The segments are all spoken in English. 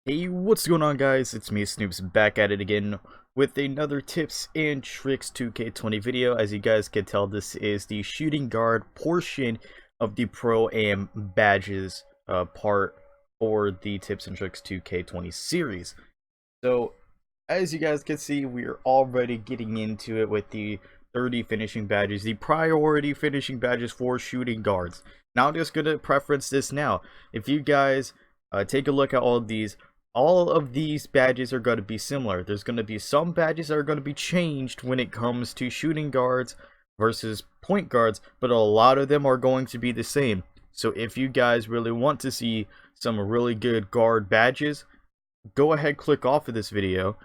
Hey, what's going on, guys? It's me, Snoops, back at it again with another tips and tricks 2K20 video. As you guys can tell, this is the shooting guard portion of the Pro-Am badges part for the tips and tricks 2K20 series. So, as you guys can see, we are already getting into it with the 30 finishing badges, the priority finishing badges for shooting guards. Now I'm just going to preference this now. If you guys take a look at all of these badges are going to be similar. There's going to be some badges that are going to be changed when it comes to shooting guards versus point guards, but a lot of them are going to be the same. So if you guys really want to see some really good guard badges, go ahead, click off of this video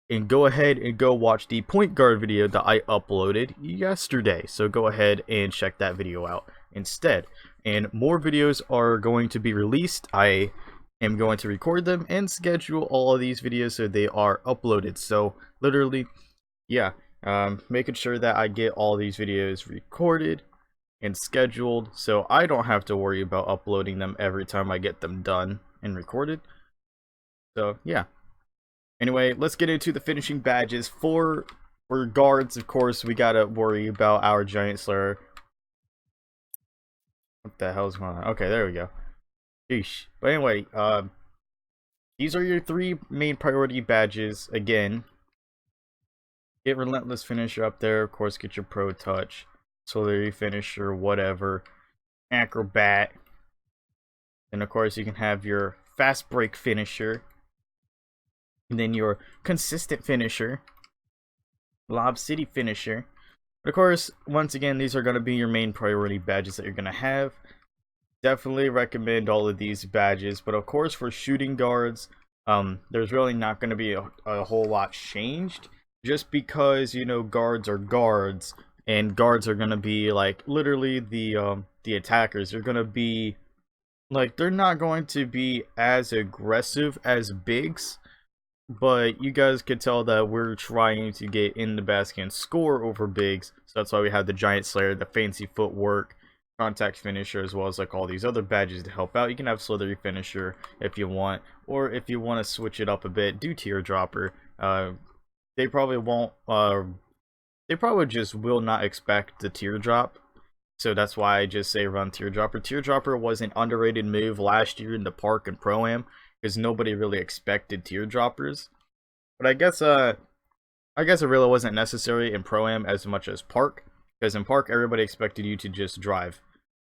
and go ahead and go watch the point guard video that I uploaded yesterday. So go ahead and check that video out instead. And more videos are going to be released. I am going to record them and schedule all of these videos so they are uploaded. So literally, yeah, making sure that I get all these videos recorded and scheduled so I don't have to worry about uploading them every time I get them done and recorded. So yeah, anyway, let's get into the finishing badges. For guards, of course, we gotta worry about our giant slayer. What the hell's going on? Okay, there we go. Sheesh. But anyway, these are your three main priority badges. Again, get Relentless Finisher up there. Of course, get your Pro Touch, Celery Finisher, whatever, Acrobat. And of course, you can have your Fast Break Finisher. And then your Consistent Finisher, Lob City Finisher. But of course, once again, these are going to be your main priority badges that you're going to have. Definitely recommend all of these badges, but of course for shooting guards, there's really not going to be a whole lot changed, just because, you know, guards are guards, and guards are going to be like literally the attackers. They're going to be like, they're not going to be as aggressive as bigs, but you guys could tell that we're trying to get in the basket and score over bigs, so that's why we have the giant slayer, the fancy footwork, contact finisher, as well as like all these other badges to help out. You can have slithery finisher if you want, or if you want to switch it up a bit, do teardropper. They probably won't, they probably just will not expect the teardrop, so that's why I just say run teardropper. Teardropper was an underrated move last year in the park and pro-am because nobody really expected teardroppers, but I guess it really wasn't necessary in pro-am as much as park, because in park everybody expected you to just drive.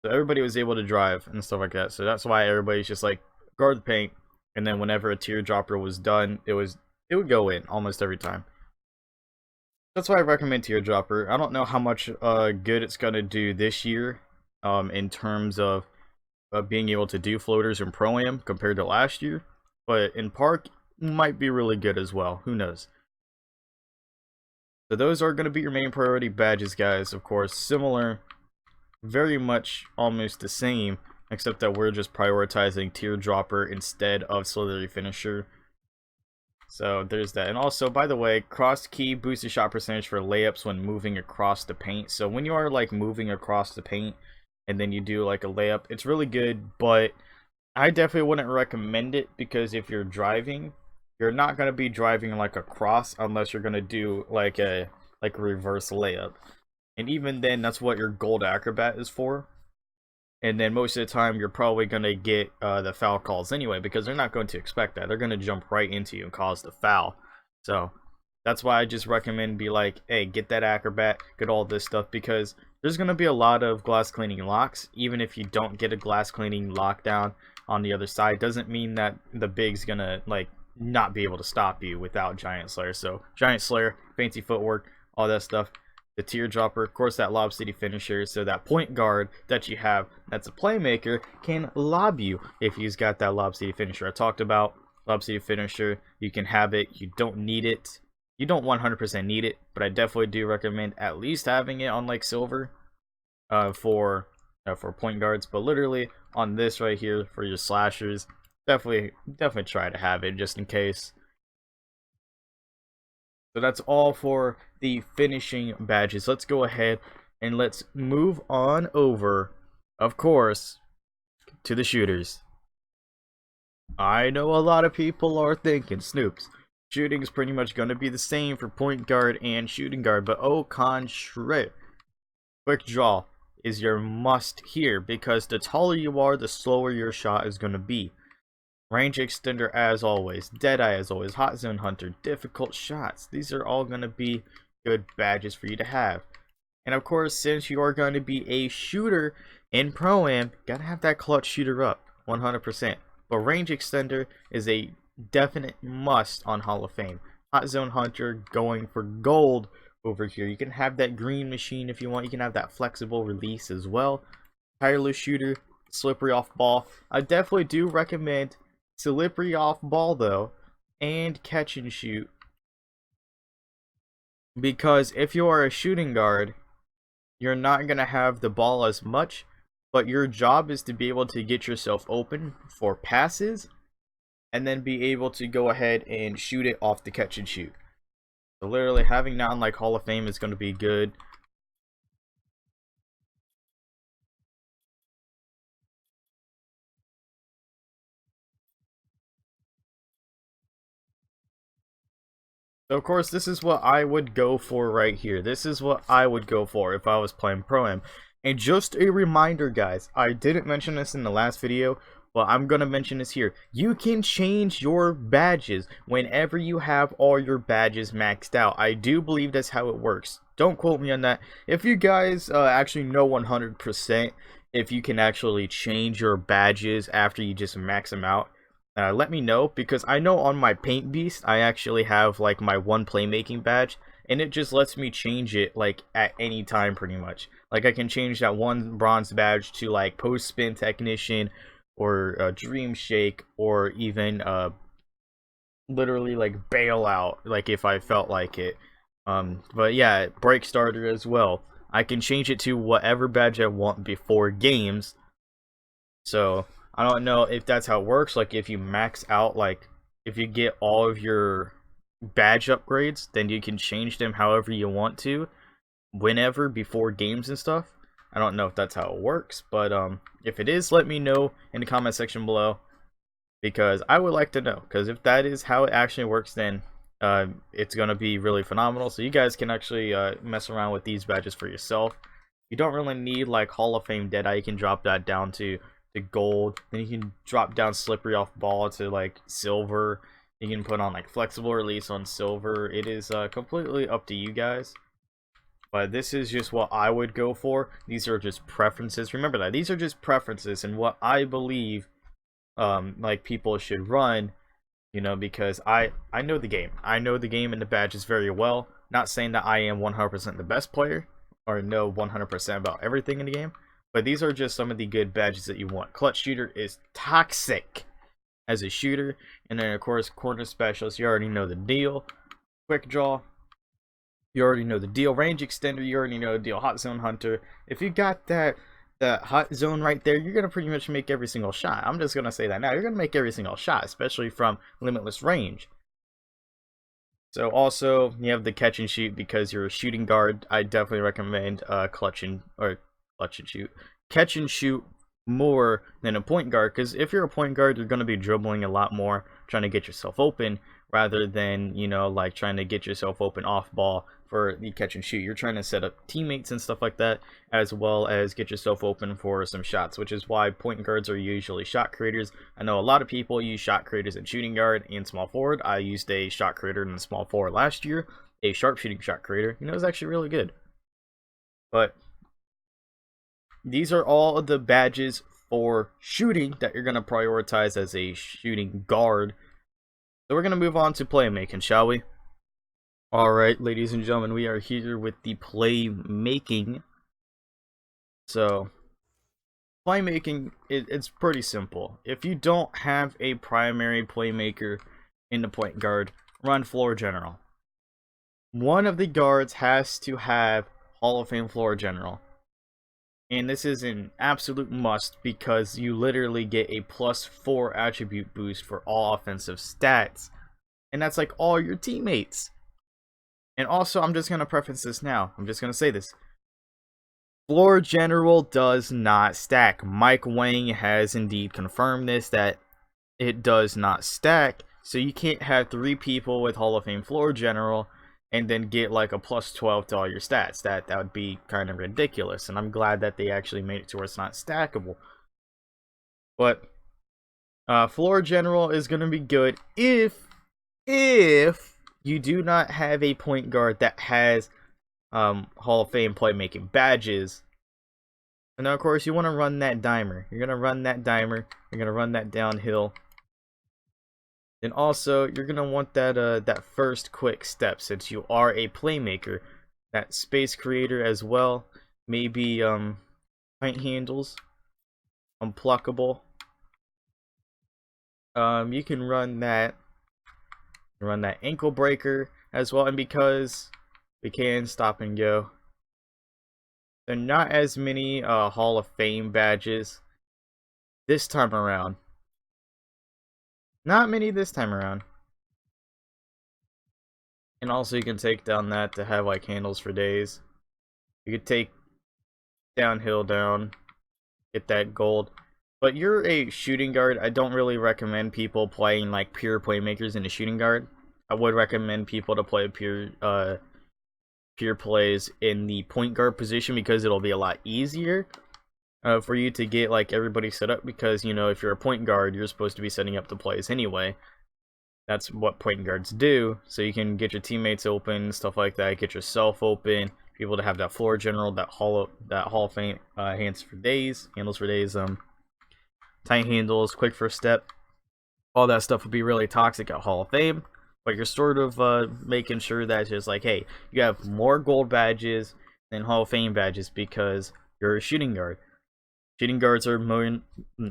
So everybody was able to drive and stuff like that. So that's why everybody's just like, guard the paint, and then whenever a teardropper was done, it would go in almost every time. That's why I recommend teardropper. I don't know how much good it's gonna do this year in terms of being able to do floaters in pro-am compared to last year, but in park might be really good as well. Who knows? So those are going to be your main priority badges, guys. Of course, similar, very much almost the same, except that we're just prioritizing teardropper instead of slithery finisher. So there's that. And also, by the way, cross key boosts the shot percentage for layups when moving across the paint. So when you are like moving across the paint and then you do like a layup, it's really good, but I definitely wouldn't recommend it, because if you're driving, you're not going to be driving like across unless you're going to do like a reverse layup. And even then, that's what your gold acrobat is for. And then most of the time, you're probably going to get the foul calls anyway, because they're not going to expect that. They're going to jump right into you and cause the foul. So that's why I just recommend be like, hey, get that acrobat, get all this stuff, because there's going to be a lot of glass cleaning locks. Even if you don't get a glass cleaning lockdown on the other side, doesn't mean that the big's going to like not be able to stop you without giant slayer. So giant slayer, fancy footwork, all that stuff, the teardropper, of course that lob city finisher, so that point guard that you have that's a playmaker can lob you if he's got that lob city finisher. I talked about lob city finisher. You can have it, you don't need it, you don't 100% need it, but I definitely do recommend at least having it on like silver for point guards. But literally on this right here for your slashers, definitely try to have it just in case. So that's all for the finishing badges. Let's go ahead and let's move on over, of course, to the shooters. I know a lot of people are thinking, Snoops, shooting is pretty much going to be the same for point guard and shooting guard, but au contraire. Quick draw is your must here, because the taller you are, the slower your shot is going to be. Range extender as always, Deadeye as always, Hot Zone Hunter, difficult shots. These are all going to be good badges for you to have. And of course, since you are going to be a shooter in Pro-Am, gotta have that clutch shooter up, 100%. But range extender is a definite must on Hall of Fame. Hot Zone Hunter going for gold over here. You can have that green machine if you want. You can have that flexible release as well. Tireless shooter, slippery off ball. I definitely do recommend slippery off ball though, and catch and shoot. Because if you are a shooting guard, you're not going to have the ball as much, but your job is to be able to get yourself open for passes and then be able to go ahead and shoot it off the catch and shoot. So literally having that on like Hall of Fame is going to be good. So of course, this is what I would go for right here. This is what I would go for if I was playing Pro-Am. And just a reminder, guys, I didn't mention this in the last video, but I'm going to mention this here. You can change your badges whenever you have all your badges maxed out. I do believe that's how it works. Don't quote me on that. If you guys actually know 100% if you can actually change your badges after you just max them out, let me know, because I know on my Paint Beast I actually have like my one playmaking badge, and it just lets me change it like at any time pretty much. Like I can change that one bronze badge to like post spin technician or dream shake, or even literally like bailout, like if I felt like it. But yeah, break starter as well. I can change it to whatever badge I want before games. So I don't know if that's how it works. Like if you max out, like if you get all of your badge upgrades, then you can change them however you want to, whenever, before games and stuff. I don't know if that's how it works, but if it is, let me know in the comment section below, because I would like to know. Because if that is how it actually works, then it's gonna be really phenomenal. So you guys can actually mess around with these badges for yourself. You don't really need like Hall of Fame Deadeye. You can drop that down to gold. Then you can drop down slippery off ball to like silver. You can put on like flexible release on silver. It is completely up to you guys. But this is just what I would go for. These are just preferences. Remember that these are just preferences and what I believe like people should run, you know, because I know the game. I know the game and the badges very well. Not saying that I am 100% the best player or know 100% about everything in the game, but these are just some of the good badges that you want. Clutch shooter is toxic as a shooter. And then, of course, corner specialist, you already know the deal. Quick draw, you already know the deal. Range extender, you already know the deal. Hot zone hunter. If you got that hot zone right there, you're going to pretty much make every single shot. I'm just going to say that now. You're going to make every single shot, especially from limitless range. So also, you have the catch and shoot because you're a shooting guard. I definitely recommend catch and shoot more than a point guard, because if you're a point guard, you're going to be dribbling a lot more, trying to get yourself open, rather than, you know, like trying to get yourself open off ball for the catch and shoot. You're trying to set up teammates and stuff like that, as well as get yourself open for some shots, which is why point guards are usually shot creators. I know a lot of people use shot creators in shooting guard and small forward. I used a shot creator in small forward last year, a sharpshooting shot creator. You know, it was actually really good. But these are all of the badges for shooting that you're going to prioritize as a shooting guard. So we're going to move on to playmaking, shall we? Alright, ladies and gentlemen, we are here with the playmaking. So, playmaking, it's pretty simple. If you don't have a primary playmaker in the point guard, run floor general. One of the guards has to have Hall of Fame floor general. And this is an absolute must, because you literally get a +4 attribute boost for all offensive stats. And that's like all your teammates. And also, I'm just going to preface this now. I'm just going to say this. Floor general does not stack. Mike Wang has indeed confirmed this, that it does not stack. So you can't have 3 people with Hall of Fame floor general and then get like a plus 12 to all your stats. That would be kind of ridiculous. And I'm glad that they actually made it to where it's not stackable. But floor general is going to be good if you do not have a point guard that has Hall of Fame playmaking badges. And then of course you want to run that dimer. You're going to run that dimer. You're going to run that downhill. And also you're going to want that that first quick step, since you are a playmaker. That space creator as well. Maybe tight handles. Unpluckable. You can run that. Run that ankle breaker as well, and because we can stop and go, there are not as many Hall of Fame badges this time around. Not many this time around. And also you can take down that to have like handles for days. You could take downhill down, get that gold. But you're a shooting guard. I don't really recommend people playing like pure playmakers in a shooting guard. I would recommend people to play pure plays in the point guard position, because it'll be a lot easier for you to get like everybody set up, because you know, if you're a point guard, you're supposed to be setting up the plays anyway. That's what point guards do, so you can get your teammates open, stuff like that, get yourself open, be able to have that floor general, that Hall of Fame handles for days, tight handles, quick first step. All that stuff would be really toxic at Hall of Fame, but you're sort of making sure that it's just like, hey, you have more gold badges than Hall of Fame badges because you're a shooting guard. Shooting guards are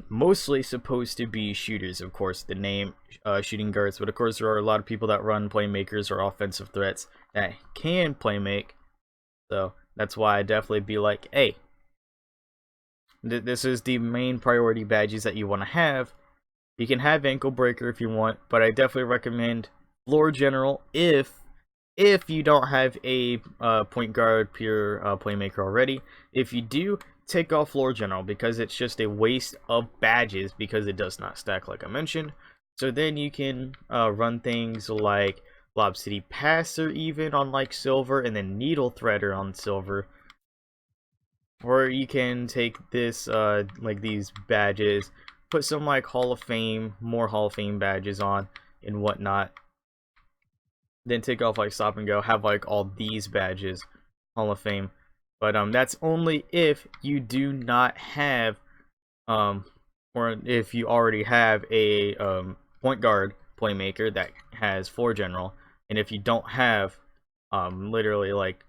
mostly supposed to be shooters, of course, the name shooting guards, but of course there are a lot of people that run playmakers or offensive threats that can playmake, so that's why I definitely be like, hey, this is the main priority badges that you want to have. You can have ankle breaker if you want, but I definitely recommend floor general if you don't have a point guard pure playmaker already. If you do, take off floor general, because it's just a waste of badges because it does not stack like I mentioned. So then you can run things like Lob City Passer even on like silver, and then Needle Threader on silver. Or you can take this like these badges, put some like Hall of Fame, more Hall of Fame badges on and whatnot. Then take off like Stop and Go, have like all these badges, Hall of Fame. But that's only if you do not have or if you already have a point guard playmaker that has floor general, and if you don't have literally like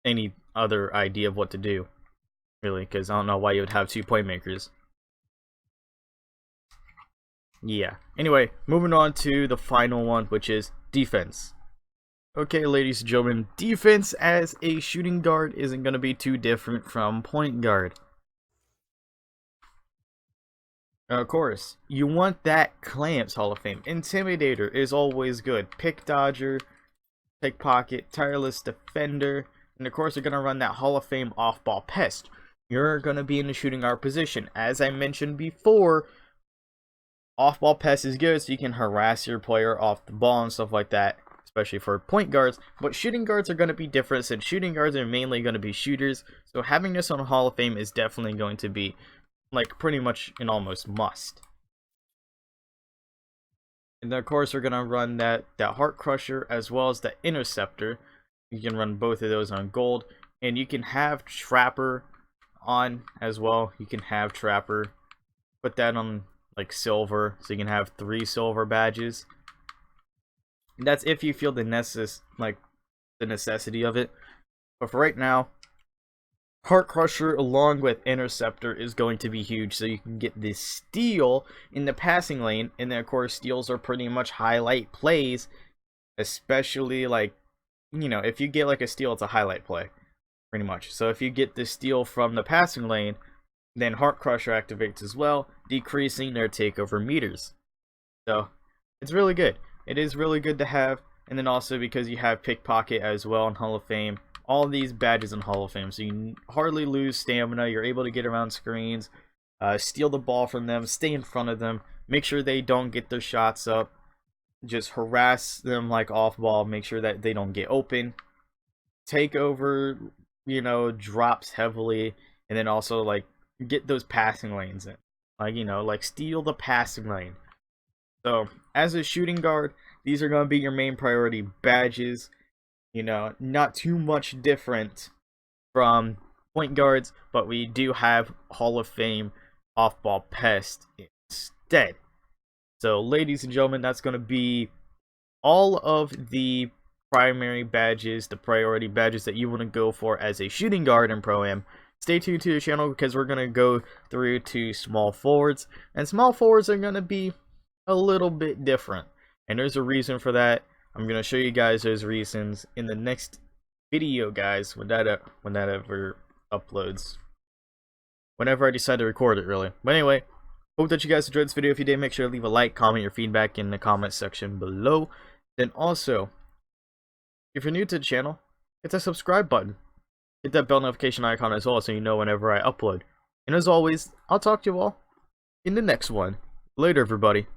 any other idea of what to do, really, because I don't know why you would have 2 playmakers. Yeah. Anyway, moving on to the final one, which is defense. Okay, ladies and gentlemen, defense as a shooting guard isn't going to be too different from point guard. Of course, you want that Clamps Hall of Fame. Intimidator is always good. Pick Dodger, Pickpocket, Tireless Defender, and of course you're going to run that Hall of Fame Off-Ball Pest. You're going to be in the shooting guard position. As I mentioned before, off-ball pest is good, so you can harass your player off the ball and stuff like that, especially for point guards. But shooting guards are going to be different, since shooting guards are mainly going to be shooters. So having this on Hall of Fame is definitely going to be like pretty much an almost must. And then of course we're going to run that Heart Crusher as well as the Interceptor. You can run both of those on gold, and you can have Trapper on as well. You can have Trapper, put that on like silver, so you can have 3 silver badges. And that's if you feel the necessity of it. But for right now, Heart Crusher along with Interceptor is going to be huge, so you can get this steal in the passing lane. And then of course steals are pretty much highlight plays, especially like, you know, if you get like a steal, it's a highlight play pretty much. So if you get the steal from the passing lane, then Heart Crusher activates as well, decreasing their takeover meters. So it's really good. It is really good to have. And then also because you have Pickpocket as well in Hall of Fame, all these badges in Hall of Fame, so you hardly lose stamina. You're able to get around screens, steal the ball from them, stay in front of them. Make sure they don't get their shots up. Just harass them like off ball. Make sure that they don't get open. Take over, you know, drops heavily, and then also like get those passing lanes in. Like, you know, like steal the passing lane. So as a shooting guard, these are going to be your main priority badges. You know, not too much different from point guards, but we do have Hall of Fame off-ball pest instead. So ladies and gentlemen, that's going to be all of the primary badges, the priority badges that you want to go for as a shooting guard in Pro-Am. Stay tuned to the channel because we're going to go through to small forwards, and small forwards are going to be a little bit different, and there's a reason for that. I'm going to show you guys those reasons in the next video, guys, when that ever uploads, whenever I decide to record it, really. But anyway, hope that you guys enjoyed this video. If you did, make sure to leave a like, comment your feedback in the comment section below. Then also, if you're new to the channel, hit that subscribe button. Hit that bell notification icon as well so you know whenever I upload. And as always, I'll talk to you all in the next one. Later, everybody.